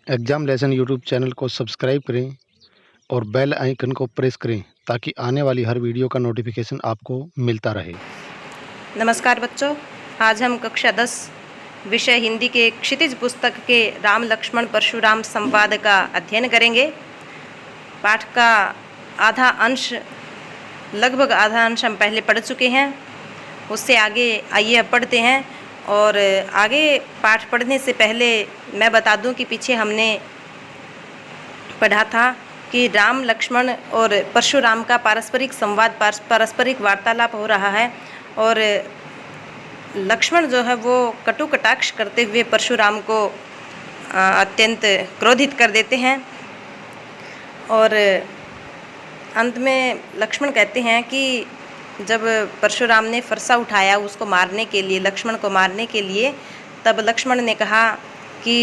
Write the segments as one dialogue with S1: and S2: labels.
S1: Exam lesson YouTube channel को subscribe करें और बेल आइकन को प्रेस करें ताकि आने वाली हर वीडियो का नोटिफिकेशन आपको मिलता रहे।
S2: नमस्कार बच्चों, आज हम कक्षा 10 विषय हिंदी के क्षितिज पुस्तक के राम लक्ष्मण परशुराम संवाद का अध्ययन करेंगे। पाठ का लगभग आधा अंश हम पहले पढ़ चुके हैं। उससे आगे आइए अब पढ़ते हैं। और आगे पाठ पढ़ने से पहले मैं बता दूं कि पीछे हमने पढ़ा था कि राम लक्ष्मण और परशुराम का पारस्परिक संवाद, पारस्परिक वार्तालाप हो रहा है। और लक्ष्मण जो है वो कटु कटाक्ष करते हुए परशुराम को अत्यंत क्रोधित कर देते हैं। और अंत में लक्ष्मण कहते हैं कि जब परशुराम ने फरसा उठाया उसको मारने के लिए, लक्ष्मण को मारने के लिए, तब लक्ष्मण ने कहा कि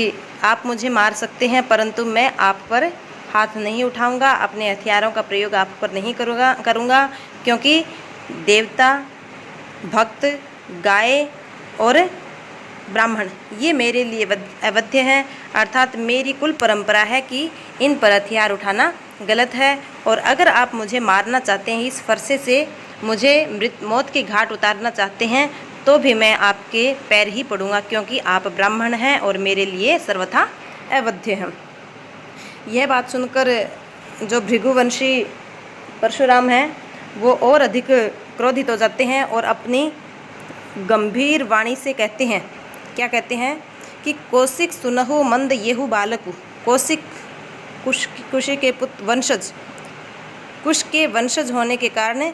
S2: आप मुझे मार सकते हैं परंतु मैं आप पर हाथ नहीं उठाऊंगा, अपने हथियारों का प्रयोग आप पर नहीं करूंगा क्योंकि देवता, भक्त, गाय और ब्राह्मण ये मेरे लिए अवध्य हैं, अर्थात मेरी कुल परंपरा है कि इन पर हथियार उठाना गलत है। और अगर आप मुझे मारना चाहते हैं, इस फरसे से मुझे मौत के घाट उतारना चाहते हैं, तो भी मैं आपके पैर ही पड़ूंगा क्योंकि आप ब्राह्मण हैं और मेरे लिए सर्वथा अवध्य हैं। यह बात सुनकर जो भृगुवंशी परशुराम हैं वो और अधिक क्रोधित हो जाते हैं और अपनी गंभीर वाणी से कहते हैं, क्या कहते हैं कि कौशिक सुनहु मंद येहु बालकु। कौशिक कुश के पुत्र वंशज, कुश के वंशज होने के कारण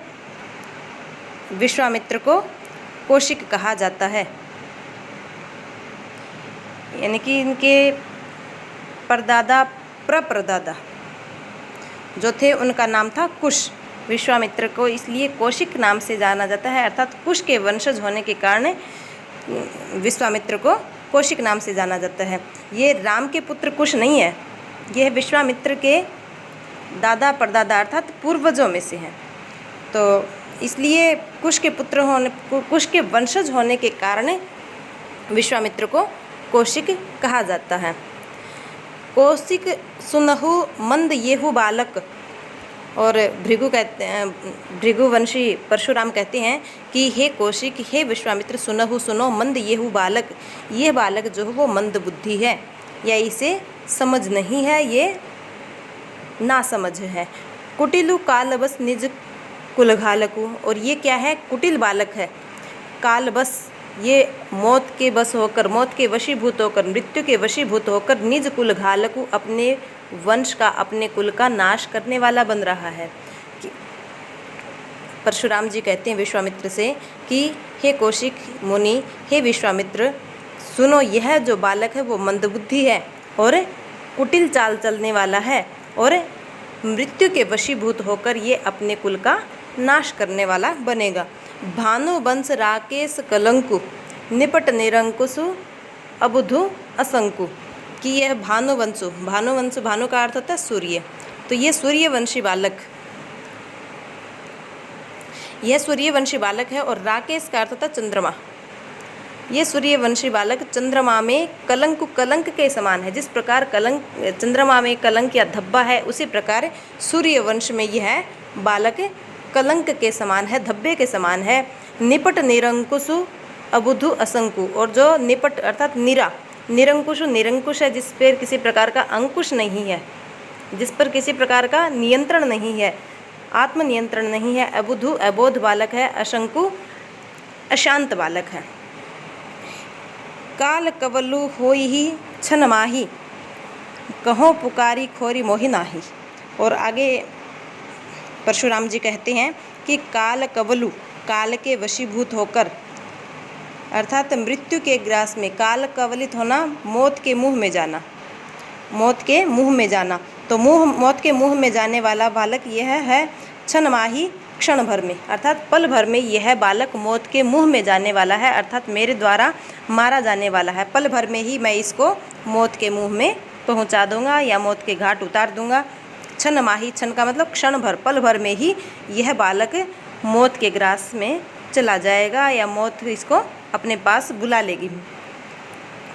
S2: विश्वामित्र को कौशिक कहा जाता है। यानी कि इनके परदादा प्रप्रदादा जो थे उनका नाम था कुश। विश्वामित्र को इसलिए कौशिक नाम से जाना जाता है, अर्थात कुश के वंशज होने के कारण विश्वामित्र को कौशिक नाम से जाना जाता है। ये राम के पुत्र कुश नहीं है, यह विश्वामित्र के दादा परदादा अर्थात पूर्वजों में से हैं। तो इसलिए कुश के पुत्र होने, कुश के वंशज होने के कारण विश्वामित्र को कौशिक कहा जाता है। कौशिक सुनहु मंद येहु बालक। और भृगुवंशी परशुराम कहते हैं कि हे कौशिक, हे विश्वामित्र, सुनहु सुनो मंद येहु बालक। ये बालक जो है वो मंद बुद्धि है या इसे समझ नहीं है, ये ना समझ है। कुटिलु कालबस निज कुलघालकु। और ये क्या है? कुटिल बालक है, कालबस, ये मौत के बस होकर, मौत के वशीभूत होकर, मृत्यु के वशीभूत होकर निज कुल घालकु, अपने वंश का, अपने कुल का नाश करने वाला बन रहा है। परशुराम जी कहते हैं विश्वामित्र से कि हे कौशिक मुनि, हे विश्वामित्र, सुनो, यह जो बालक है वो मंदबुद्धि है और कुटिल चाल चलने वाला है और मृत्यु के वशीभूत होकर ये अपने कुल का नाश करने वाला बनेगा। भानुवंश राकेश कलंकु, निपट निरंकुशु अबुधु असंकु। कि यह भानुवंशु, भानु का अर्थ होता है सूर्य, तो ये सूर्यवंशी बालक, यह सूर्यवंशी बालक है। और राकेश का अर्थ होता है चंद्रमा। ये सूर्यवंशी बालक चंद्रमा में कलंक के समान है। जिस प्रकार चंद्रमा में कलंक या धब्बा है, उसी प्रकार सूर्यवंश में यह बालक कलंक के समान है, धब्बे के समान है। निपट निरंकुशु अबुधु असंकु। और जो निपट अर्थात निरंकुश है, जिस पर किसी प्रकार का अंकुश नहीं है, जिस पर किसी प्रकार का नियंत्रण नहीं है, आत्मनियंत्रण नहीं है। अबुधु अबोध बालक है, असंकु अशांत बालक है। काल कवलु होई ही छन माही, कहो पुकारी खोरी मोहि नाही। और आगे परशुराम जी कहते हैं कि काल कवलु, काल के वशीभूत होकर, अर्थात मृत्यु के ग्रास में, काल कवलित होना, मौत के मुंह में जाना, मौत के मुंह में जाना। तो मौत के मुंह में जाने वाला बालक यह है क्षण माही, क्षण भर में, अर्थात पल भर में यह बालक मौत के मुंह में जाने वाला है, अर्थात मेरे द्वारा मारा जाने वाला है। पल भर में ही मैं इसको मौत के मुंह में पहुंचा दूंगा या मौत के घाट उतार दूंगा। क्षण माही, क्षण का मतलब क्षण भर, पल भर में ही यह बालक मौत के ग्रास में चला जाएगा या मौत इसको अपने पास बुला लेगी,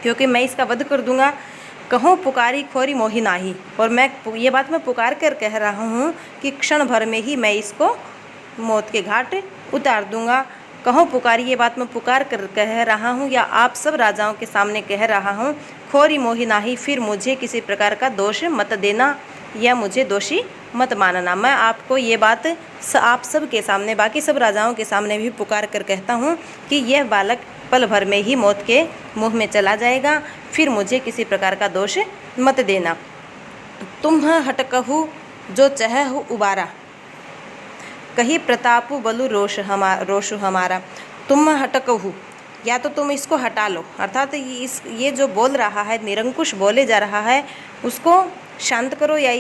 S2: क्योंकि मैं इसका वध कर दूंगा। कहूँ पुकारी खोरी मोहि नाही, और मैं ये बात मैं पुकार कर कह रहा हूँ कि क्षण भर में ही मैं इसको मौत के घाट उतार दूंगा। कहूँ पुकारी, ये बात मैं पुकार कर कह रहा हूँ या आप सब राजाओं के सामने कह रहा हूँ। खोरी मोहि नाही, फिर मुझे किसी प्रकार का दोष मत देना या मुझे दोषी मत मानना। मैं आपको ये बात आप सब के सामने, बाकी सब राजाओं के सामने भी पुकार कर कहता हूँ कि यह बालक पल भर में ही मौत के मुँह में चला जाएगा, फिर मुझे किसी प्रकार का दोष मत देना। तुम हटकहु जो चहहु उबारा, कही प्रतापु बलु रोषु हमारा। तुम हटकहु, या तो तुम इसको हटा लो, अर्थात ये जो बोल रहा है, निरंकुश बोले जा रहा है, उसको शांत करो या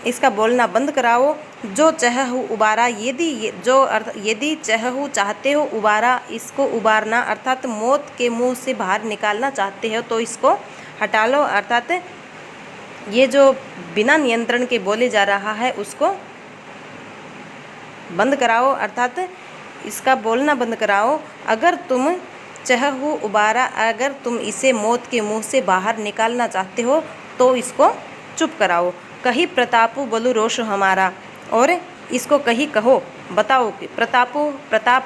S2: इसका बोलना बंद कराओ। जो चहहु उबारा, यदि चहहु चाहते हो, उबारा इसको उबारना अर्थात मौत के मुंह से बाहर निकालना चाहते हो तो इसको हटा लो, अर्थात ये जो बिना नियंत्रण के बोले जा रहा है उसको बंद कराओ, अर्थात इसका बोलना बंद कराओ। अगर तुम चहहु उबारा, अगर तुम इसे मौत के मुंह से बाहर निकालना चाहते हो तो इसको चुप कराओ। कही प्रतापु बलु रोष हमारा, और इसको कही कहो, बताओ कि प्रताप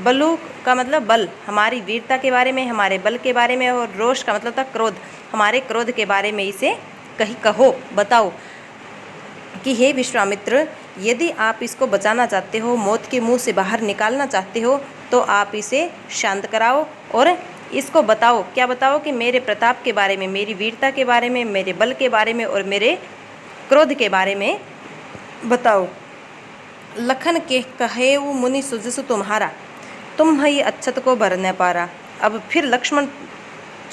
S2: बलु का मतलब बल, हमारी वीरता के बारे में, हमारे बल के बारे में, और रोष का मतलब था क्रोध, हमारे क्रोध के बारे में इसे कही कहो, बताओ कि हे विश्वामित्र, यदि आप इसको बचाना चाहते हो, मौत के मुंह से बाहर निकालना चाहते हो तो आप इसे शांत कराओ और इसको बताओ। क्या बताओ? कि मेरे प्रताप के बारे में, मेरी वीरता के बारे में, मेरे बल के बारे में और मेरे क्रोध के बारे में बताओ। लखन के कहे वो मुनि सुजसु तुम्हारा, तुम ही अच्छत को भर न पारा। अब फिर लक्ष्मण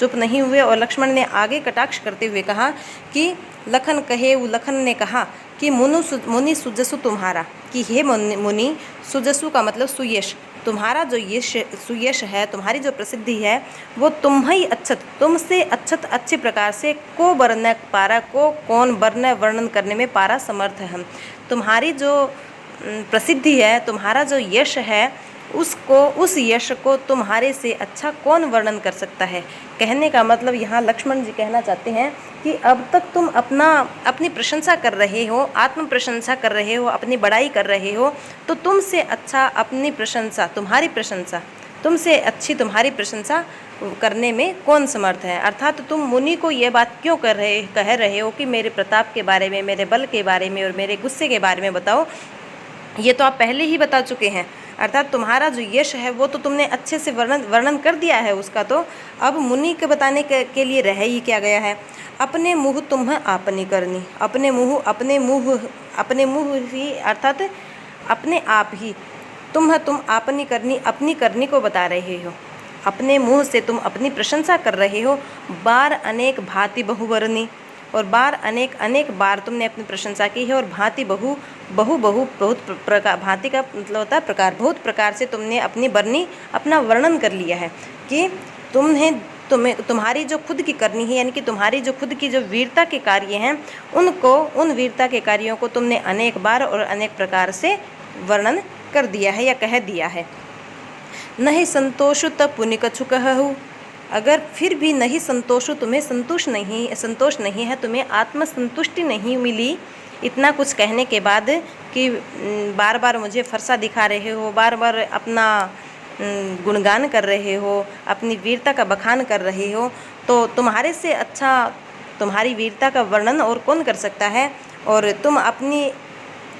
S2: चुप नहीं हुए और लक्ष्मण ने आगे कटाक्ष करते हुए कहा कि लखन कहे, वो लखन ने कहा कि मुनि सुजसु तुम्हारा, कि हे मुनि, सुजसु का मतलब सुयश, तुम्हारा जो यश सुयश है, तुम्हारी जो प्रसिद्धि है वो तुम ही अच्छत, तुमसे अच्छत अच्छे प्रकार से को वर्ण पारा, को कौन वर्ण वर्णन करने में पारा समर्थ है हम। तुम्हारी जो प्रसिद्धि है, तुम्हारा जो यश है, उस यश को तुम्हारे से अच्छा कौन वर्णन कर सकता है। कहने का मतलब यहाँ लक्ष्मण जी कहना चाहते हैं कि अब तक तुम अपनी प्रशंसा कर रहे हो, आत्म प्रशंसा कर रहे हो, अपनी बड़ाई कर रहे हो, तो तुमसे अच्छा अपनी प्रशंसा, तुम्हारी प्रशंसा, तुमसे अच्छी तुम्हारी प्रशंसा करने में कौन समर्थ है। अर्थात तुम मुनि को ये बात क्यों कह रहे हो कि मेरे प्रताप के बारे में, मेरे बल के बारे में और मेरे गुस्से के बारे में बताओ। ये तो आप पहले ही बता चुके हैं, अर्थात तुम्हारा जो यश है वो तो तुमने अच्छे से वर्णन कर दिया है उसका, तो अब मुनि के बताने के लिए रह ही क्या गया है। अपने मुँह तुम आपनी करनी, अपने मुँह ही अर्थात अपने आप ही, तुम आपनी करनी, अपनी करनी को बता रहे हो, अपने मुँह से तुम अपनी प्रशंसा कर रहे हो। बार अनेक भांति बहुवर्णी, और बार अनेक बार तुमने अपनी प्रशंसा की है, और भांति बहु बहुत प्रकार, भांति का मतलब होता है प्रकार, बहुत प्रकार से तुमने अपनी वर्णी, अपना वर्णन कर लिया है कि तुम्हारी जो खुद की करनी है, यानी कि तुम्हारी जो खुद की जो वीरता के कार्य हैं, उन वीरता के कार्यों को तुमने अनेक बार और अनेक प्रकार से वर्णन कर दिया है या कह दिया है। नहीं संतोषु तब पुनि कछु कहु, अगर फिर भी नहीं संतोषु, तुम्हें संतोष नहीं है, तुम्हें आत्मसंतुष्टि नहीं मिली इतना कुछ कहने के बाद कि बार बार मुझे फरसा दिखा रहे हो, बार बार अपना गुणगान कर रहे हो, अपनी वीरता का बखान कर रहे हो, तो तुम्हारे से अच्छा तुम्हारी वीरता का वर्णन और कौन कर सकता है। और तुम अपनी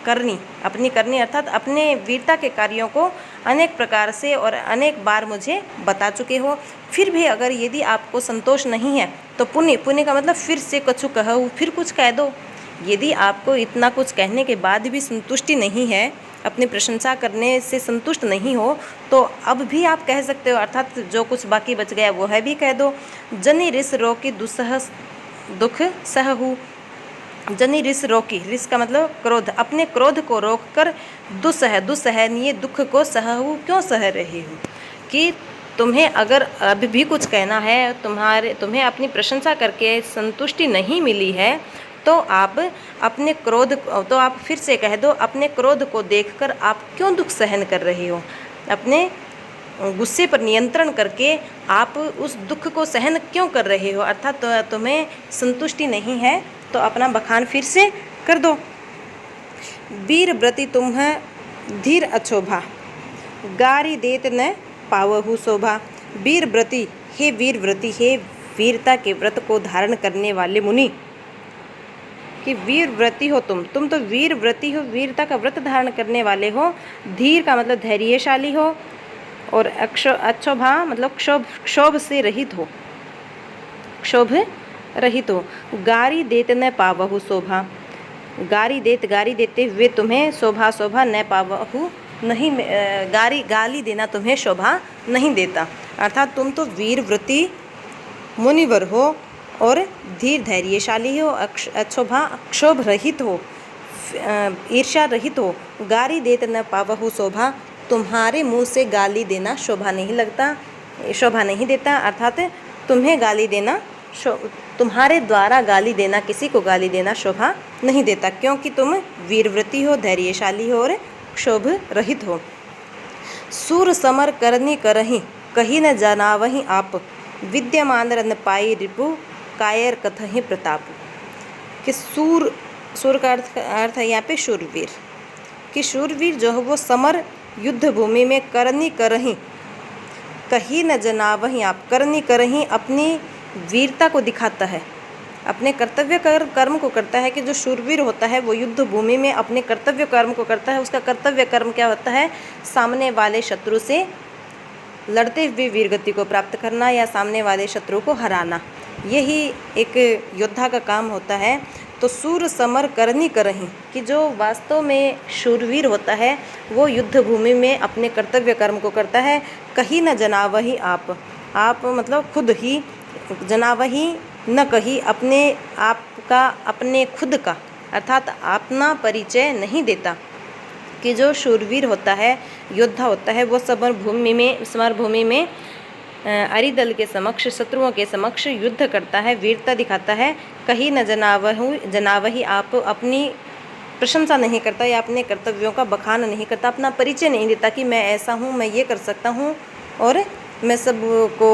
S2: करनी अर्थात अपने वीरता के कार्यों को अनेक प्रकार से और अनेक बार मुझे बता चुके हो। फिर भी अगर यदि आपको संतोष नहीं है तो पुण्य का मतलब फिर से कछु कहो, फिर कुछ कह दो। यदि आपको इतना कुछ कहने के बाद भी संतुष्टि नहीं है, अपनी प्रशंसा करने से संतुष्ट नहीं हो, तो अब भी आप कह सकते हो, अर्थात जो कुछ बाकी बच गया वो है भी कह दो। जनि रिस रोकी दुख सहहु, जनि रिस रोकी, रिस का मतलब क्रोध, अपने क्रोध को रोककर दुसहनीय दुख को सहहु, क्यों सह रहे हो। कि तुम्हें अगर अभी भी कुछ कहना है, तुम्हें अपनी प्रशंसा करके संतुष्टि नहीं मिली है, तो आप अपने क्रोध, तो आप फिर से कह दो, अपने क्रोध को देखकर आप क्यों दुख सहन कर रहे हो, अपने गुस्से पर नियंत्रण करके आप उस दुख को सहन क्यों कर रहे हो, अर्थात तुम्हें संतुष्टि नहीं है तो अपना बखान फिर से कर दो। वीर व्रति तुम्ह धीर अछोभा, गारी देत न पावहु शोभा। वीर व्रति, हे वीर व्रति, हे वीरता के व्रत को धारण करने वाले मुनि, कि वीर व्रति हो तुम तो वीर व्रति हो, वीरता का व्रत धारण करने वाले हो। धीर का मतलब धैर्यशाली हो, और अक्षोभा मतलब क्षोभ से रहित हो, क्षोभ रहित हो। गारी देत न पावहु शोभा, गारी देते हुए तुम्हें शोभा न पावहु नहीं, गाली देना तुम्हें शोभा नहीं देता। अर्थात तुम तो वीर व्रति मुनिवर हो और धीर धैर्यशाली हो, अक्षोभा क्षोभ रहित हो, ईर्ष्या रहित हो। गारी देत न पावहु शोभा, तुम्हारे मुंह से गाली देना शोभा नहीं लगता, शोभा नहीं देता। अर्थात तुम्हें गाली देना, तुम्हारे द्वारा गाली देना, किसी को गाली देना शोभा नहीं देता, क्योंकि तुम वीरव्रति हो, धैर्यशाली हो और क्षोभ रहित हो। सूर समर करनी करही, कही न जनावही आप, विद्यमान रन पाई रिपु, कायर कथहि प्रताप। कि सूर का अर्थ है यहाँ पे शूरवीर, कि शूरवीर जो है वो समर युद्ध भूमि में करनी करही, कहीं न जनावही आप, करनी करही अपनी वीरता को दिखाता है, अपने कर्तव्य कर्म को करता है। कि जो शूरवीर होता है वो युद्ध भूमि में अपने कर्तव्य कर्म को करता है। उसका कर्तव्य कर्म क्या होता है? सामने वाले शत्रु से लड़ते हुए वीरगति को प्राप्त करना या सामने वाले शत्रु को हराना, यही एक योद्धा का काम होता है। तो सूर समर करनी करही, कि जो वास्तव में शूरवीर होता है वो युद्ध भूमि में अपने कर्तव्य कर्म को करता है। कहीं न जनावही आप मतलब खुद ही, जनावही न कही अपने आप का, अपने खुद का, अर्थात अपना परिचय नहीं देता। कि जो शूरवीर होता है, योद्धा होता है, वो समर भूमि में अरिदल के समक्ष, शत्रुओं के समक्ष युद्ध करता है, वीरता दिखाता है। कहीं न जनावही आप अपनी प्रशंसा नहीं करता या अपने कर्तव्यों का बखान नहीं करता, अपना परिचय नहीं देता कि मैं ऐसा हूँ, मैं ये कर सकता हूँ और मैं सबको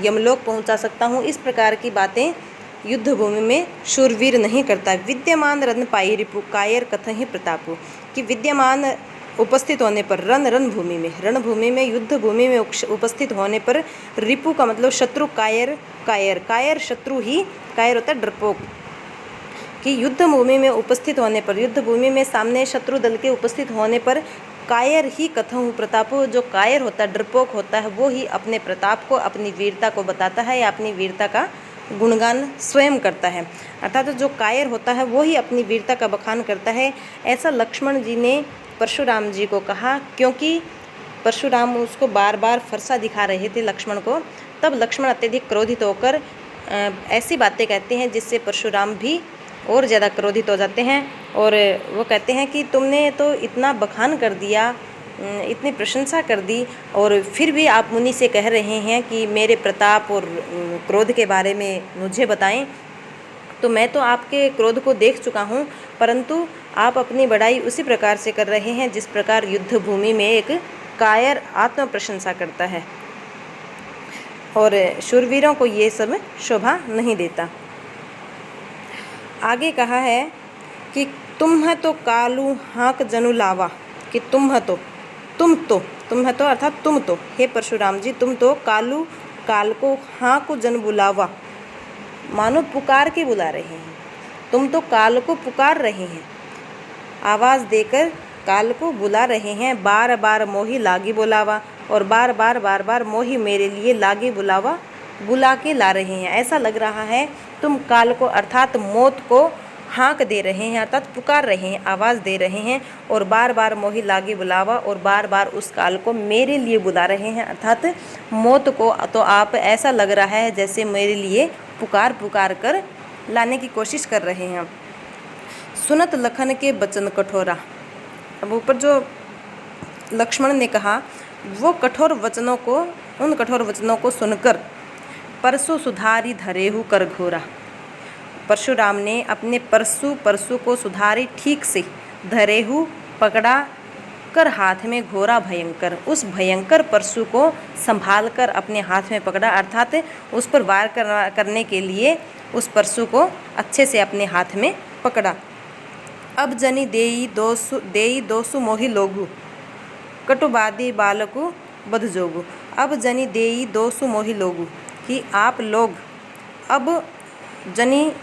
S2: यमलोक पहुँचा सकता हूँ। इस प्रकार की बातें युद्ध भूमि में शूरवीर नहीं करता। विद्यमान रन पाई रिपु, कायर कथहि प्रतापु, कि विद्यमान उपस्थित होने पर, रणभूमि में युद्ध भूमि में उपस्थित होने पर, रिपु का मतलब शत्रु, कायर शत्रु ही, कायर होता है डरपोक। कि युद्ध भूमि में उपस्थित होने पर, युद्ध भूमि में सामने शत्रु दल के उपस्थित होने पर, कायर ही कथहु प्रतापो, जो कायर होता है, डरपोक होता है, वो ही अपने प्रताप को, अपनी वीरता को बताता है या अपनी वीरता का गुणगान स्वयं करता है। अर्थात जो कायर होता है वो ही अपनी वीरता का बखान करता है। ऐसा लक्ष्मण जी ने परशुराम जी को कहा, क्योंकि परशुराम उसको बार बार फरसा दिखा रहे थे लक्ष्मण को। तब लक्ष्मण अत्यधिक क्रोधित होकर ऐसी बातें कहते हैं जिससे परशुराम भी और ज़्यादा क्रोधित हो जाते हैं और वो कहते हैं कि तुमने तो इतना बखान कर दिया, इतनी प्रशंसा कर दी और फिर भी आप मुनि से कह रहे हैं कि मेरे प्रताप और क्रोध के बारे में मुझे बताएं। तो मैं तो आपके क्रोध को देख चुका हूँ, परंतु आप अपनी बड़ाई उसी प्रकार से कर रहे हैं जिस प्रकार युद्ध भूमि में एक कायर आत्म प्रशंसा करता है, और शूरवीरों को ये सब शोभा नहीं देता। आगे कहा है कि तुम है तो कालू हाँक जनु लावा, कि तुम है तो अर्थात तुम तो, हे परशुराम जी, तुम तो काल को हाँक जन बुलावा, मानो पुकार के बुला रहे हैं। तुम तो काल को पुकार रहे हैं, आवाज़ देकर काल को बुला रहे हैं। बार बार मोही लागी बुलावा, और बार बार मोही मेरे लिए लागी बुलावा बुला के ला रहे हैं। ऐसा लग रहा है तुम काल को अर्थात मौत को हाँक दे रहे हैं, अर्थात पुकार रहे हैं, आवाज़ दे रहे हैं, और बार बार मोही लागी बुलावा, और बार बार उस काल को मेरे लिए बुला रहे हैं। अर्थात मौत को तो आप ऐसा लग रहा है जैसे मेरे लिए पुकार कर लाने की कोशिश कर रहे हैं। सुनत लखन के बचन कठोरा, अब ऊपर जो लक्ष्मण ने कहा वो उन कठोर वचनों को सुनकर परसु सुधारी धरेहु कर घोरा, परशुराम ने अपने परसु को सुधारी ठीक से, धरेहु पकड़ा कर हाथ में घोरा भयंकर, उस भयंकर परशु को संभाल कर अपने हाथ में पकड़ा, अर्थात उस पर वार करने के लिए उस परशु को अच्छे से अपने हाथ में पकड़ा। अब जनी देई दोसु मोहि लोगु, कटुबादी बालकु बध जोगु। अब जनी देई दोसु मोहि लोगु, कि आप लोग अब जनी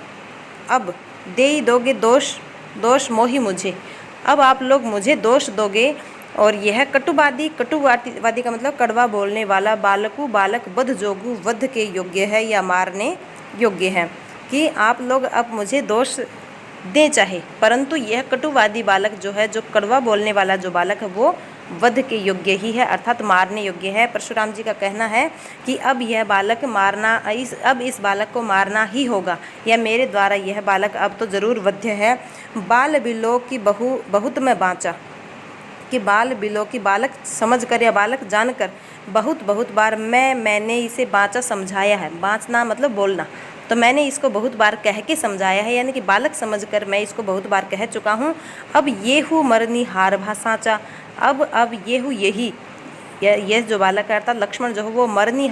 S2: अब देई दोगे दोष मोहि मुझे, अब आप लोग मुझे दोष दोगे। और यह कटुवादी का मतलब कड़वा बोलने वाला, बालकु बालक बध जोगु वध के योग्य है या मारने योग्य है, कि आप लोग अब मुझे दोष दें चाहे, परंतु यह कटुवादी बालक जो है, जो कड़वा बोलने वाला जो बालक है, वो वध के योग्य ही है, अर्थात मारने योग्य है। परशुराम जी का कहना है कि अब यह बालक अब इस बालक को मारना ही होगा, या मेरे द्वारा यह बालक अब तो ज़रूर वध्य है। बाल बिलो की बहुत मैं बाँचा, कि बाल बिलो की बालक समझ कर या बालक जानकर, बहुत बार मैंने इसे बाँचा समझाया है। बाँचना मतलब बोलना, तो मैंने इसको बहुत बार कह के समझाया है, यानी कि बालक समझकर मैं इसको बहुत बार कह चुका हूँ। अब ये हूँ मरनी हार भा साँचा, अब ये हूँ यही, यह जो बालक है अर्थात लक्ष्मण जो है वो मरने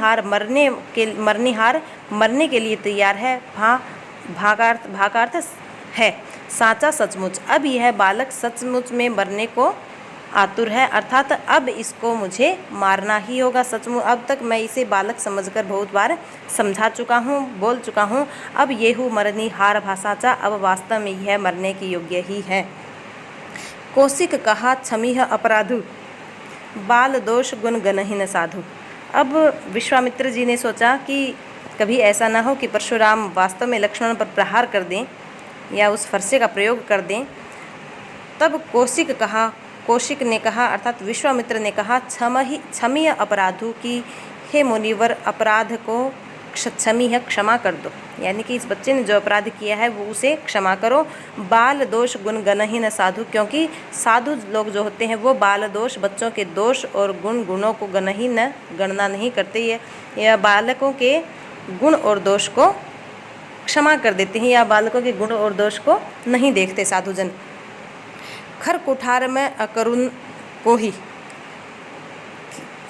S2: के लिए तैयार है। भागार्थ है साँचा सचमुच, अब यह बालक सचमुच में मरने को आतुर है, अर्थात अब इसको मुझे मारना ही होगा सचमुच। अब तक मैं इसे बालक समझकर बहुत बार समझा चुका हूँ, बोल चुका हूँ। अब ये हूँ मरनी हार भाषाचा, अब वास्तव में यह मरने की योग्य ही है। कौशिक कहा क्षमिह अपराधु, बाल दोष गुण गनहीन साधु। अब विश्वामित्र जी ने सोचा कि कभी ऐसा ना हो कि परशुराम वास्तव में लक्ष्मण पर प्रहार कर दें या उस फरसे का प्रयोग कर दें। तब कौशिक ने कहा अर्थात विश्वामित्र ने कहा क्षमीय अपराधु, की हे मुनिवर अपराध को क्षमा कर दो, यानी कि इस बच्चे ने जो अपराध किया है वो उसे क्षमा करो। बाल दोष गुण गणहीन साधु, क्योंकि साधु लोग जो होते हैं वो बाल दोष बच्चों के दोष और गुणों को गणना नहीं करते, या बालकों के गुण और दोष को क्षमा कर देते हैं, या बालकों के गुण और दोष को नहीं देखते साधुजन। खर कुठार में अकरुण को ही,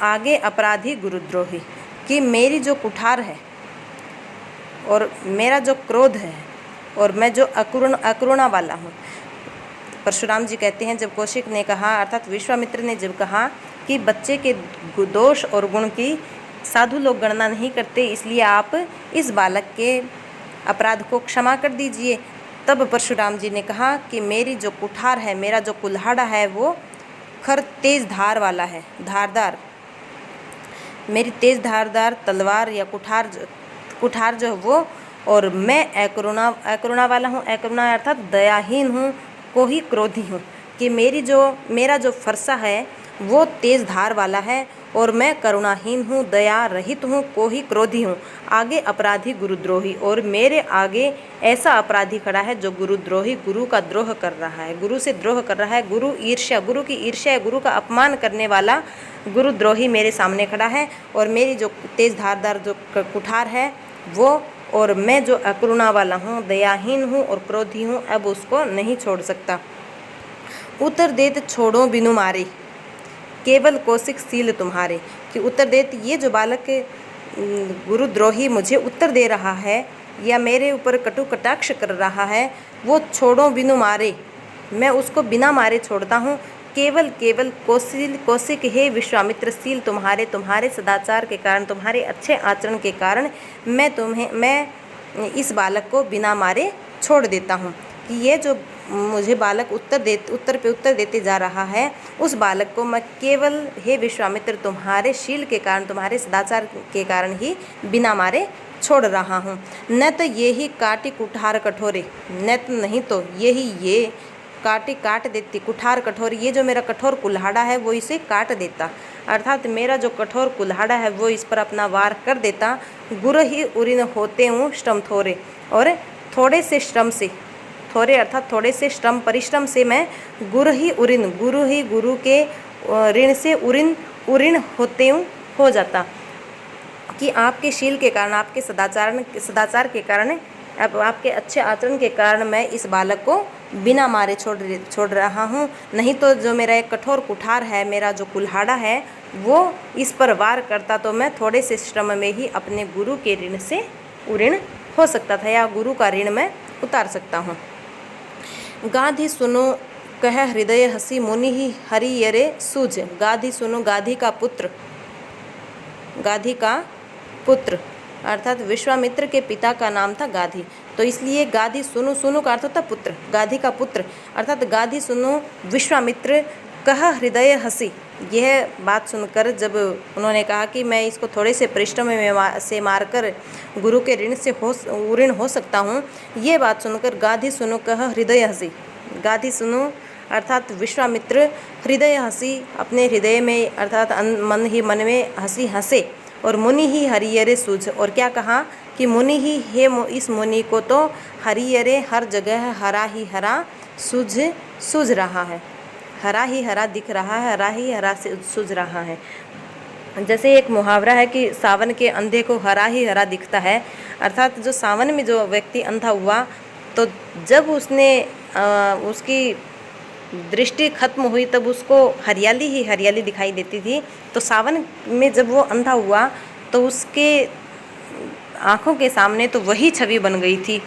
S2: आगे अपराधी गुरुद्रोही, कि मेरी जो कुठार है और मेरा जो क्रोध है और मैं जो अकरुणा वाला हूँ। परशुराम जी कहते हैं जब कौशिक ने कहा अर्थात विश्वामित्र ने जब कहा कि बच्चे के दोष और गुण की साधु लोग गणना नहीं करते, इसलिए आप इस बालक के अपराध को क्षमा कर दीजिए। तब परशुराम जी ने कहा कि मेरी जो कुठार है, मेरा जो कुल्हाड़ा है वो खर तेज धार वाला है, धारदार, मेरी तेज धारदार तलवार या कुठार जो है वो, और मैं अकरुणा वाला हूँ। अकरुणा अर्थात दयाहीन हूँ, को ही क्रोधी हूँ, कि मेरा जो फरसा है वो तेज धार वाला है और मैं करुणाहीन हूँ, दया रहित हूँ, को ही क्रोधी हूँ। आगे अपराधी गुरुद्रोही, और मेरे आगे ऐसा अपराधी खड़ा है जो गुरुद्रोही, गुरु का द्रोह कर रहा है, गुरु से द्रोह कर रहा है, गुरु की ईर्ष्या, गुरु का अपमान करने वाला गुरुद्रोही मेरे सामने खड़ा है। और मेरी जो तेज धारदार जो कुठार है वो, और मैं जो अकरुणा वाला हूँ, दयाहीन हूँ और क्रोधी हूँ, अब उसको नहीं छोड़ सकता। उत्तर देत छोड़ो बिनु मारे, केवल कौशिक सील तुम्हारे, कि उत्तर देत ये जो बालक गुरुद्रोही मुझे उत्तर दे रहा है या मेरे ऊपर कटु कटाक्ष कर रहा है, वो छोड़ो बिनु मारे, मैं उसको बिना मारे छोड़ता हूँ। केवल कौशिक हे विश्वामित्र सील तुम्हारे सदाचार के कारण, तुम्हारे अच्छे आचरण के कारण मैं इस बालक को बिना मारे छोड़ देता हूँ। कि ये जो मुझे बालक उत्तर देते जा रहा है, उस बालक को मैं केवल हे विश्वामित्र तुम्हारे शील के कारण, तुम्हारे सदाचार के कारण ही बिना मारे छोड़ रहा हूँ। न तो ये ही काटी कुठार कठोरे, न तो नहीं तो ये काट देती कुठार कठोर, ये जो मेरा कठोर कुल्हाड़ा है वो इसे काट देता, अर्थात मेरा जो कठोर कुल्हाड़ा है वो इस पर अपना वार कर देता। गुरु ही उरिन होते हूँ श्रम थोरे, और थोड़े से श्रम से, थोड़े अर्थात थोड़े से श्रम परिश्रम से मैं गुरु के ऋण से उऋण होते हूँ हो जाता, कि आपके शील के कारण, आपके सदाचार के कारण अब आपके अच्छे आचरण के कारण मैं इस बालक को बिना मारे छोड़ रहा हूँ, नहीं तो जो मेरा एक कठोर कुठार है, मेरा जो कुल्हाड़ा है, वो इस पर वार करता तो मैं थोड़े से श्रम में ही अपने गुरु के ऋण से उऋण हो सकता था, या गुरु का ऋण मैं उतार सकता हूँ। गाधी सुनो कह हृदय हसी मुनि ही हरियरे सूझ। गाधी सुनो, गाधी का पुत्र अर्थात विश्वामित्र के पिता का नाम था गाधी, तो इसलिए गाधी सुनो, सुनो का अर्थ होता पुत्र, गाधी का पुत्र अर्थात गाधी सुनो विश्वामित्र कह हृदय हसी। यह बात सुनकर जब उन्होंने कहा कि मैं इसको थोड़े से परिश्रम से मारकर गुरु के ऋण से उऋण हो सकता हूँ, ये बात सुनकर गाधी सुनो कह हृदय हसी, गाधी सुनो अर्थात विश्वामित्र हृदय हसी, अपने हृदय में अर्थात मन ही मन में हंसी हंसे, और मुनि ही हरियरे सूझ, और क्या कहा कि मुनि ही हे, इस मुनि को तो हरियरे हर जगह हरा ही हरा सूझ रहा है, हरा ही हरा दिख रहा है, हरा ही हरा से सूझ रहा है। जैसे एक मुहावरा है कि सावन के अंधे को हरा ही हरा दिखता है, अर्थात जो सावन में जो व्यक्ति अंधा हुआ तो जब उसने उसकी दृष्टि खत्म हुई तब उसको हरियाली ही हरियाली दिखाई देती थी, तो सावन में जब वो अंधा हुआ तो उसके आँखों के सामने तो वही छवि बन गई थी।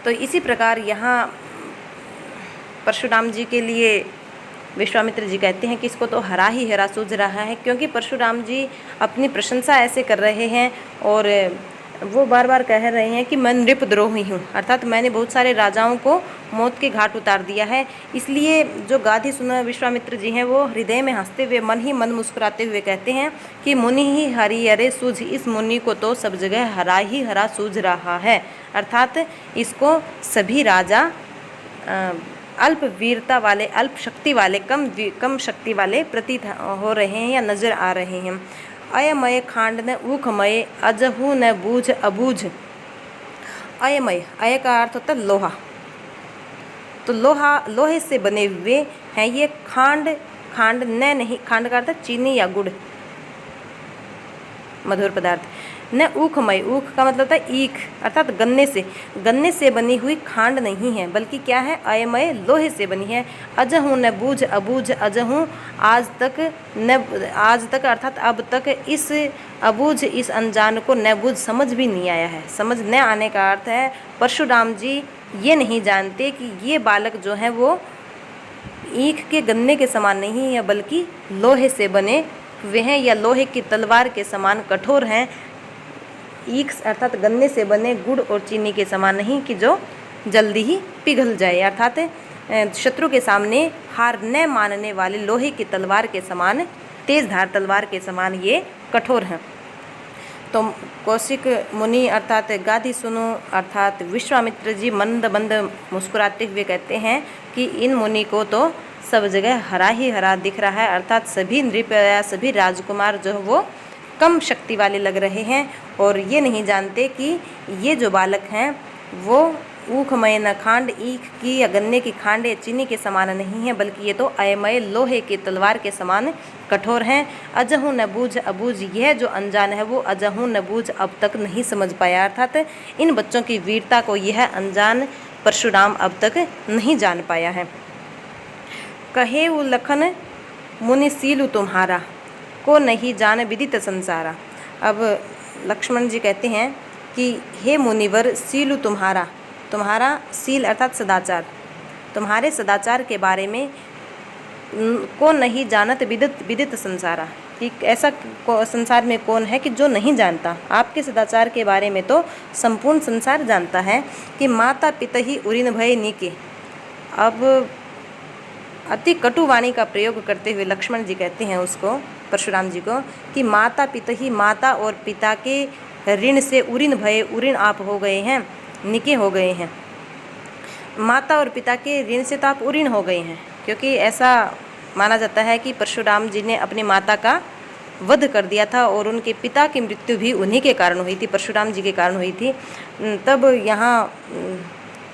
S2: तो इसी प्रकार यहाँ परशुराम जी के लिए विश्वामित्र जी कहते हैं कि इसको तो हरा ही हरा सूझ रहा है, क्योंकि परशुराम जी अपनी प्रशंसा ऐसे कर रहे हैं और वो बार बार कह रहे हैं कि मैं नृपद्रोही हूँ, अर्थात मैंने बहुत सारे राजाओं को मौत के घाट उतार दिया है। इसलिए जो गाधी सुना विश्वामित्र जी हैं वो हृदय में हंसते हुए मन ही मन मुस्कुराते हुए कहते हैं कि मुनि ही हरियरे सूझ, इस मुनि को तो सब जगह हरा ही हरा सूझ रहा है, अर्थात इसको सभी राजा अल्प वीरता वाले, अल्प शक्ति वाले, कम शक्ति वाले प्रतीत हो रहे हैं या नजर आ रहे हैं। अयमय खांड न ऊखमय अजहू न बूझ अबूझ। अयमय, अय का अर्थ होता है लोहा, तो लोहे से बने हुए हैं ये खांड न नहीं, खांड का अर्थ है चीनी या गुड़, मधुर पदार्थ। न ऊखमय, ऊख का मतलब था ईख अर्थात गन्ने से बनी हुई खांड नहीं है, बल्कि क्या है, अयमय लोहे से बनी है। अजहूँ न बूझ अबूझ, अजहूँ आज तक अर्थात अब तक इस अबूझ, इस अनजान को न बूझ समझ भी नहीं आया है। समझ न आने का अर्थ है परशुराम जी ये नहीं जानते कि ये बालक जो है वो ईख के गन्ने के समान नहीं है, बल्कि लोहे से बने हुए हैं या लोहे की तलवार के समान कठोर हैं। ईख अर्थात गन्ने से बने गुड़ और चीनी के समान नहीं कि जो जल्दी ही पिघल जाए, अर्थात शत्रु के सामने हार न मानने वाले लोहे की तलवार के समान, तेज धार तलवार के समान ये कठोर हैं। तो कौशिक मुनि अर्थात गाधी सुनो अर्थात विश्वामित्र जी मंद मंद मुस्कुराते हुए कहते हैं कि इन मुनि को तो सब जगह हरा ही हरा दिख रहा है, अर्थात सभी नृप या सभी राजकुमार जो वो कम शक्ति वाले लग रहे हैं, और ये नहीं जानते कि ये जो बालक हैं वो ऊखमय न खांड, ईख की या गन्ने की खांड या चीनी के समान नहीं है, बल्कि ये तो अयमय लोहे की तलवार के समान कठोर हैं। अजहू न बूझ अबूझ, यह जो अनजान है वो अजहू न बूझ अब तक नहीं समझ पाया, अर्थात इन बच्चों की वीरता को यह अनजान परशुराम अब तक नहीं जान पाया है। कहे वो लखन मुनि सीलु तुम्हारा, को नहीं जान विदित संसारा। अब लक्ष्मण जी कहते हैं कि हे मुनिवर, सीलु तुम्हारा सील अर्थात सदाचार, तुम्हारे सदाचार के बारे में को नहीं जानत विदित संसारा, कि ऐसा संसार में कौन है कि जो नहीं जानता। आपके सदाचार के बारे में तो संपूर्ण संसार जानता है कि माता पिता ही उरिन भय नीके। अब अति कटु वाणी का प्रयोग करते हुए लक्ष्मण जी कहते हैं उसको, परशुराम जी को, कि माता पिता ही, माता और पिता के ऋण से उरिन भय, उरिन आप हो गए हैं, निके हो गए हैं। माता और पिता के ऋण से तो आप उरिन हो गए हैं, क्योंकि ऐसा माना जाता है कि परशुराम जी ने अपनी माता का वध कर दिया था और उनके पिता की मृत्यु भी उन्हीं के कारण हुई थी, परशुराम जी के कारण हुई थी। तब यहाँ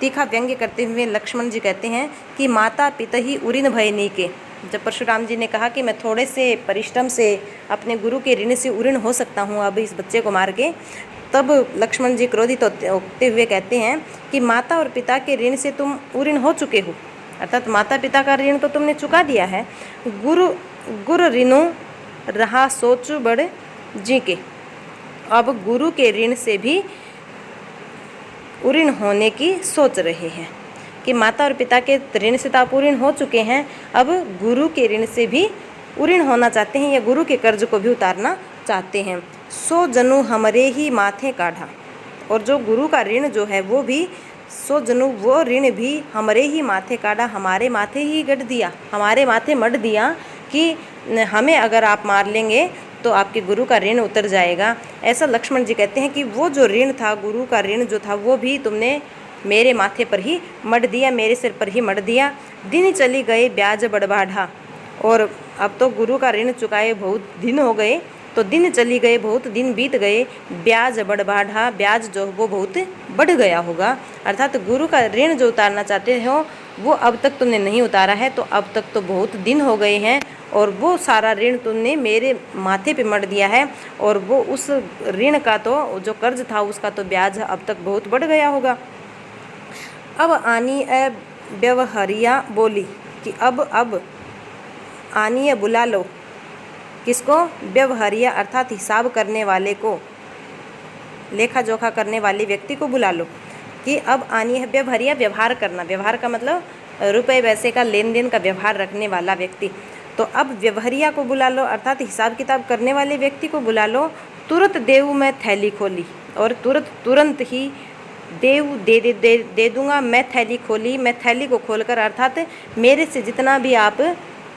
S2: तीखा व्यंग्य करते हुए लक्ष्मण जी कहते हैं कि माता पिता ही उरिन भय नीके। जब परशुराम जी ने कहा कि मैं थोड़े से परिश्रम से अपने गुरु के ऋण से उऋण हो सकता हूँ अब इस बच्चे को मार के, तब लक्ष्मण जी क्रोधित होते हुए कहते हैं कि माता और पिता के ऋण से तुम उऋण हो चुके हो, अर्थात माता पिता का ऋण तो तुमने चुका दिया है। गुरु ऋणों रहा सोच बड़ जी के, अब गुरु के ऋण से भी उऋण होने की सोच रहे हैं कि माता और पिता के ऋण से तो आप उऋण हो चुके हैं, अब गुरु के ऋण से भी उऋण होना चाहते हैं या गुरु के कर्ज को भी उतारना चाहते हैं। सो जनु हमरे ही माथे काढ़ा, और जो गुरु का ऋण जो है वो भी सो जनु वो ऋण भी हमरे ही माथे काढ़ा, हमारे माथे ही गढ़ दिया, हमारे माथे मढ़ दिया कि हमें अगर आप मार लेंगे तो आपके गुरु का ऋण उतर जाएगा। ऐसा लक्ष्मण जी कहते हैं कि वो जो ऋण था, गुरु का ऋण जो था, वो भी तुमने मेरे माथे पर ही मढ़ दिया, मेरे सिर पर ही मढ़ दिया। दिन चली गए ब्याज बड़बाढ़ा, और अब तो गुरु का ऋण चुकाए बहुत दिन हो गए, तो दिन चली गए, बहुत दिन बीत गए, ब्याज बड़बाढ़ा, ब्याज जो वो बहुत बढ़ गया होगा, अर्थात गुरु का ऋण जो उतारना चाहते हो वो अब तक तुमने नहीं उतारा है, तो अब तक तो बहुत दिन हो गए हैं और वो सारा ऋण तुमने मेरे माथे पे मढ़ दिया है, और वो उस ऋण का तो जो कर्ज था उसका तो ब्याज अब तक बहुत बढ़ गया होगा। अब आनी व्यवहारिया बोली कि अब आनिए बुला लो, किसको? व्यवहारिया अर्थात हिसाब करने वाले को, लेखा जोखा करने वाले व्यक्ति को बुला लो कि अब आनी है व्यवहारिया, व्यवहार करना, व्यवहार का मतलब रुपए पैसे का लेन देन का व्यवहार रखने वाला व्यक्ति, तो अब व्यवहारिया को बुला लो अर्थात हिसाब किताब करने वाले व्यक्ति को बुला लो। तुरंत देव मैं थैली खोली, और तुरंत ही देव दे दूंगा, मैं थैली खोली, मैं थैली को खोलकर अर्थात मेरे से जितना भी आप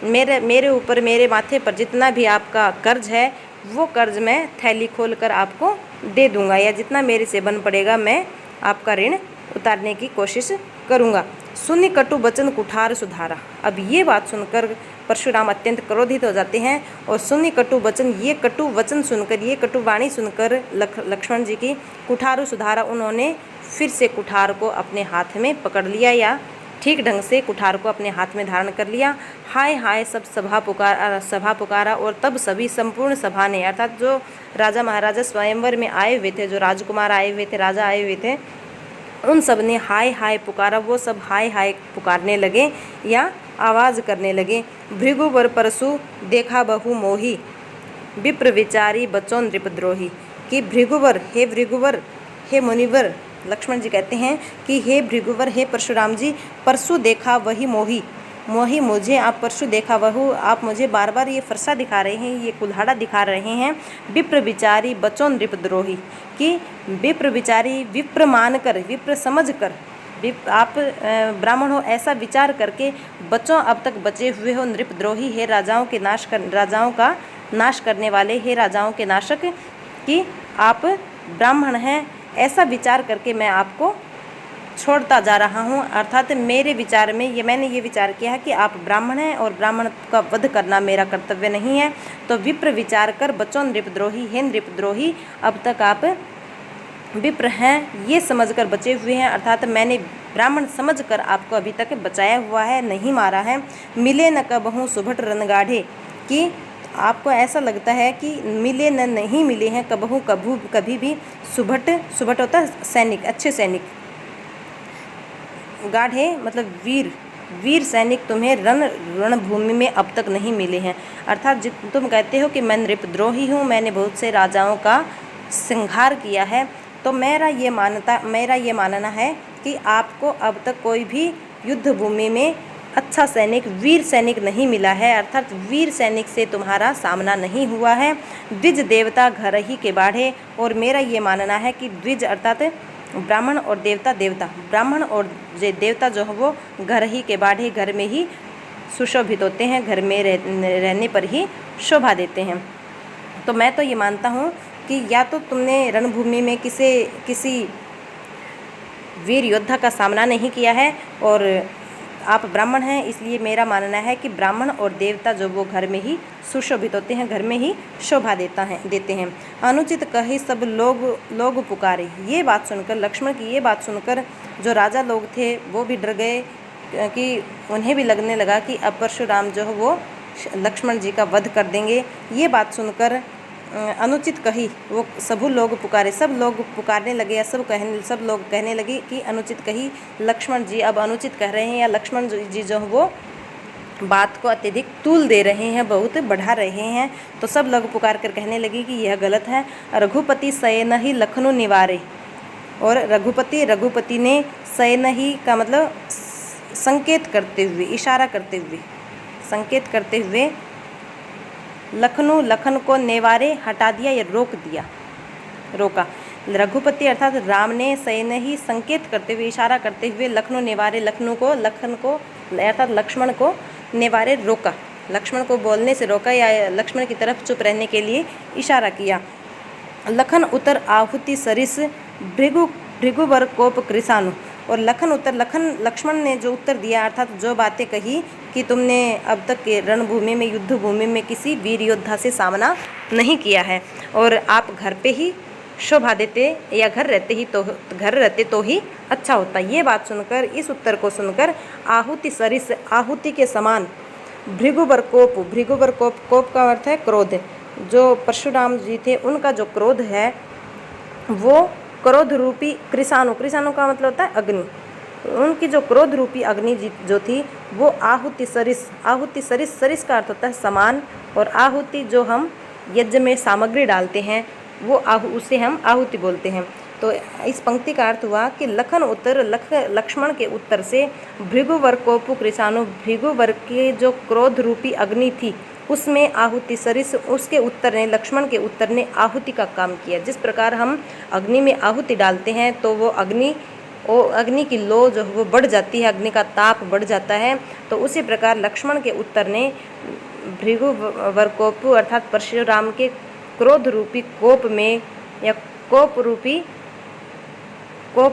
S2: मेरे ऊपर मेरे माथे पर जितना भी आपका कर्ज है वो कर्ज मैं थैली खोलकर आपको दे दूंगा, या जितना मेरे से बन पड़ेगा मैं आपका ऋण उतारने की कोशिश करूंगा। सुनि कटु वचन कुठार सुधारा, अब ये बात सुनकर परशुराम अत्यंत क्रोधित हो जाते हैं, और सुनि कटु वचन, ये कटु वचन सुनकर, ये कटु वाणी सुनकर लक्ष्मण जी की कुठार सुधारा, उन्होंने फिर से कुठार को अपने हाथ में पकड़ लिया, या ठीक ढंग से कुठार को अपने हाथ में धारण कर लिया। हाय हाय सब सभा पुकारा, और तब सभी संपूर्ण सभा ने, अर्थात जो राजा महाराजा स्वयंवर में आए हुए थे, जो राजकुमार आए हुए थे, राजा आए हुए थे, उन सब ने हाय हाय पुकारा, वो सब हाय हाय पुकारने लगे या आवाज़ करने लगे। भृगुवर परशु देखा बहु मोही, विप्र विचारी बचो नृपद्रोही, कि भृगुवर, हे मुनिवर, लक्ष्मण जी कहते हैं कि हे भृगुवर, हे परशुराम जी, परशु देखा वही मोही, मुझे आप परशु देखा वहु, आप मुझे बार बार ये फरसा दिखा रहे हैं, ये कुल्हाड़ा दिखा रहे हैं। विप्र विचारी बचो नृपद्रोही, कि विप्र विचारी, विप्र मानकर, विप्र समझकर, आप ब्राह्मण हो ऐसा विचार करके बच्चों अब तक बचे हुए हो, नृपद्रोही, हे राजाओं का नाश करने वाले, हे राजाओं के नाशक, कि आप ब्राह्मण हैं ऐसा विचार करके मैं आपको छोड़ता जा रहा हूँ, अर्थात मेरे विचार में मैंने ये विचार किया है कि आप ब्राह्मण हैं और ब्राह्मण का वध करना मेरा कर्तव्य नहीं है, तो विप्र विचार कर बचो नृपद्रोही, हे नृपद्रोही, अब तक आप विप्र हैं ये समझकर बचे हुए हैं, अर्थात मैंने ब्राह्मण समझकर आपको अभी तक बचाया हुआ है, नहीं मारा है। मिले न कबहूँ सुभट रनगाढ़े, कि आपको ऐसा लगता है कि मिले न नहीं मिले हैं कबहू कभी भी, सुभट होता है सैनिक, अच्छे सैनिक, गाढ़े मतलब वीर सैनिक तुम्हें रणभूमि में अब तक नहीं मिले हैं, अर्थात तुम कहते हो कि मैं नृपद्रोही हूँ, मैंने बहुत से राजाओं का संहार किया है, तो मेरा ये मानना है कि आपको अब तक कोई भी युद्ध भूमि में अच्छा सैनिक, वीर सैनिक नहीं मिला है, अर्थात वीर सैनिक से तुम्हारा सामना नहीं हुआ है। द्विज देवता घर ही के बाढ़े, और मेरा ये मानना है कि द्विज अर्थात ब्राह्मण और देवता, ब्राह्मण और देवता जो है वो घर ही के बाढ़े, घर में ही सुशोभित होते हैं, घर में रहने पर ही शोभा देते हैं। तो मैं तो ये मानता हूँ कि या तो तुमने रणभूमि में किसी वीर योद्धा का सामना नहीं किया है, और आप ब्राह्मण हैं, इसलिए मेरा मानना है कि ब्राह्मण और देवता जो वो घर में ही सुशोभित होते हैं, घर में ही शोभा देते हैं। अनुचित कही सब लोग पुकारे, ये बात सुनकर, लक्ष्मण की ये बात सुनकर जो राजा लोग थे वो भी डर गए, कि उन्हें भी लगने लगा कि अब परशुराम जो है वो लक्ष्मण जी का वध कर देंगे। ये बात सुनकर अनुचित कही, वो सबू लोग पुकारे, सब लोग पुकारने लगे या सब लोग कहने लगे कि अनुचित कही। लक्ष्मण जी अब अनुचित कह रहे हैं या लक्ष्मण जी जो वो बात को अत्यधिक तूल दे रहे हैं, बहुत बढ़ा रहे हैं। तो सब लोग पुकार कर कहने लगे कि यह गलत है। रघुपति सयन ही लखनऊ निवारे, और रघुपति ने सयन ही का मतलब संकेत करते हुए, इशारा करते हुए, संकेत करते हुए लखन को नेवारे हटा दिया या रोका। रघुपति अर्थात राम ने सयन ही संकेत करते हुए, इशारा करते हुए लखनऊ नेवारे, लखन को अर्थात लक्ष्मण को नेवारे रोका, लक्ष्मण को बोलने से रोका या लक्ष्मण की तरफ चुप रहने के लिए इशारा किया। लखन उतर आहुति सरिस भृगुवर कोप कृसानु, और लक्ष्मण ने जो उत्तर दिया अर्थात जो बातें कही कि तुमने अब तक के रणभूमि में, युद्ध भूमि में किसी वीर योद्धा से सामना नहीं किया है और आप घर पे ही शोभा देते या घर रहते तो ही अच्छा होता। ये बात सुनकर, इस उत्तर को सुनकर आहुति सरिस, आहुति के समान भृगुवर कोप का अर्थ है क्रोध, जो परशुराम जी थे उनका जो क्रोध है वो क्रोध रूपी कृसानु का मतलब होता है अग्नि, उनकी जो क्रोध रूपी अग्नि जो थी वो आहुति सरिस का अर्थ होता है समान, और आहुति जो हम यज्ञ में सामग्री डालते हैं वो उसे हम आहुति बोलते हैं। तो इस पंक्ति का अर्थ हुआ कि लक्ष्मण के उत्तर से भृगुवर कोपु कृसानु, भृगुवर के जो क्रोध रूपी अग्नि थी उसमें आहुति सरिस, उसके उत्तर ने, लक्ष्मण के उत्तर ने आहुति का काम किया। जिस प्रकार हम अग्नि में आहुति डालते हैं तो वो अग्नि की लो जो वो बढ़ जाती है, अग्नि का ताप बढ़ जाता है, तो उसी प्रकार लक्ष्मण के उत्तर ने भृगुवर कोपु अर्थात परशुराम के क्रोध रूपी कोप में या कोप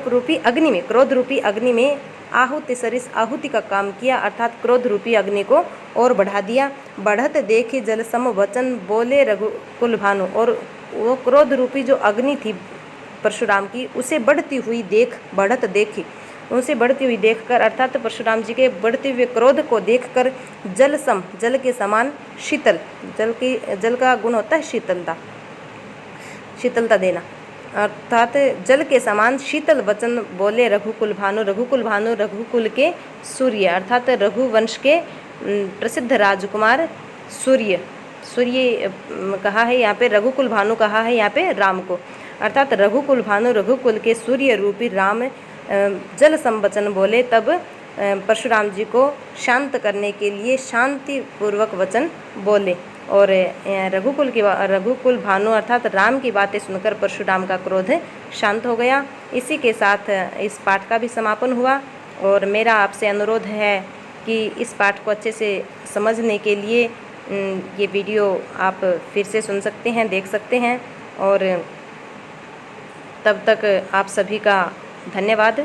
S2: रूपी अग्नि में, क्रोध रूपी अग्नि में आहुति सरिस, आहुति का काम किया अर्थात क्रोध रूपी अग्नि को और बढ़ा दिया। बढ़त देखे जल सम वचन बोले रघुकुल भानु, और वो क्रोध रूपी जो अग्नि थी परशुराम की उसे बढ़ती हुई देखकर अर्थात परशुराम जी के बढ़ते हुए क्रोध को देखकर जल के समान शीतल, जल का गुण होता है शीतलता देना, अर्थात जल के समान शीतल वचन बोले रघुकुल भानु, रघुकुल के सूर्य अर्थात रघुवंश के प्रसिद्ध राजकुमार सूर्य कहा है यहाँ पे, रघुकुल भानु कहा है यहाँ पे राम को, अर्थात रघुकुल भानु, रघुकुल के सूर्य रूपी राम जल संवचन बोले। तब परशुराम जी को शांत करने के लिए शांति पूर्वक वचन बोले, और रघुकुल भानु अर्थात राम की बातें सुनकर परशुराम का क्रोध शांत हो गया। इसी के साथ इस पाठ का भी समापन हुआ, और मेरा आपसे अनुरोध है कि इस पाठ को अच्छे से समझने के लिए ये वीडियो आप फिर से सुन सकते हैं, देख सकते हैं, और तब तक आप सभी का धन्यवाद।